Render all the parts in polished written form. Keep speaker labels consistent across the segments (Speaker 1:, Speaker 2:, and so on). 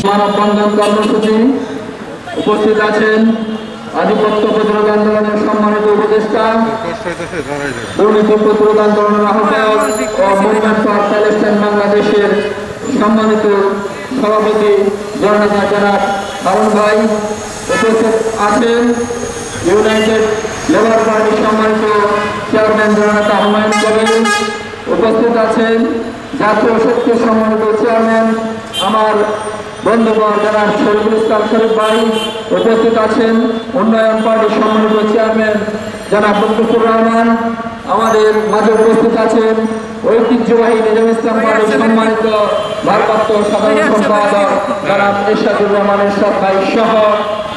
Speaker 1: মানববন্ধন কর্মসূচি উপস্থিত আছেন আধিপত্য প্রতিরোধ আন্দোলনের সম্মানিত উপদেষ্টা, দুর্নীতি প্রতিরোধ আন্দোলনের আহ্বায়ক ও মুভমেন্ট ফর প্যালেস্টাইন বাংলাদেশের সম্মানিত সভাপতি জননেতা জনাব হারুন ভাই। উপস্থিত আছেন ইউনাইটেড লেবার পার্টির সম্মানিত চেয়ারম্যান জননেতা হুমায়ুন কবির। উপস্থিত আছেন জাতীয় শক্তি সম্মানিত চেয়ারম্যান আমার বন্ধুবর জনাব শরীফুল ইসলাম শরীফ ভাই। উপস্থিত আছেন উন্নয়ন পার্টির সম্মানিত চেয়ারম্যান জনাব মুস্তফুর রহমান। আমাদের মাঝে উপস্থিত আছেন ঐতিহ্যবাহী নিজাম ইসলাম পার্টির সম্মানিত ভারপ্রাপ্ত সাধারণ সম্পাদক জনাব এরশাদুর রহমান এরশাদ ভাই সহ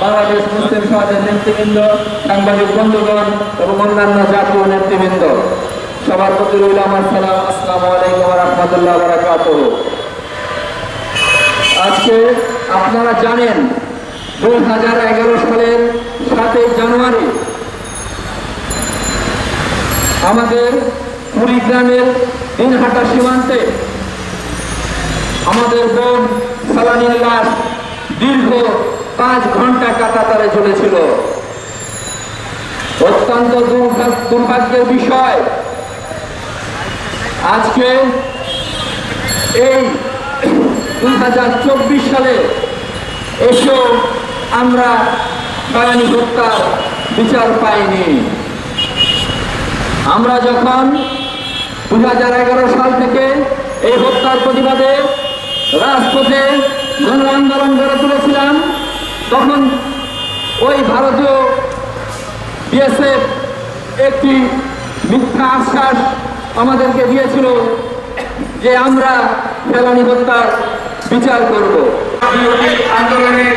Speaker 1: বাংলাদেশ মুসলিম সমাজের নেতৃবৃন্দ, সাংবাদিক বন্ধুগণ এবং অন্যান্য জাতীয় নেতৃবৃন্দ, সবার প্রতি রইল আমার সালাম। আসসালামু আলাইকুম ওয়া রাহমাতুল্লাহি ওয়া বারাকাতুহু। আজকে আপনারা জানেন 2011 সালের 7 জানুয়ারি আমাদের কুড়িগ্রামের দিনহাটা সীমান্তে আমাদের বোন সালানির লাশ দীর্ঘ 5 ঘন্টা কাটাতারে চলেছিল। অত্যন্ত দুর্ভাগ্যের বিষয়, আজকে এই 2024 সালে এসেও আমরা সালানি হত্যার বিচার পাইনি। আমরা যখন 2011 সাল থেকে এই হত্যার প্রতিবাদে রাজপথে গণ আন্দোলন গড়ে তুলেছিলাম, তখন ওই ভারতীয় বিএসএফ একটি মিথ্যা আশ্বাস আমাদেরকে দিয়েছিল যে আমরা ফেলানি হত্যার বিচার করব। আন্দোলনে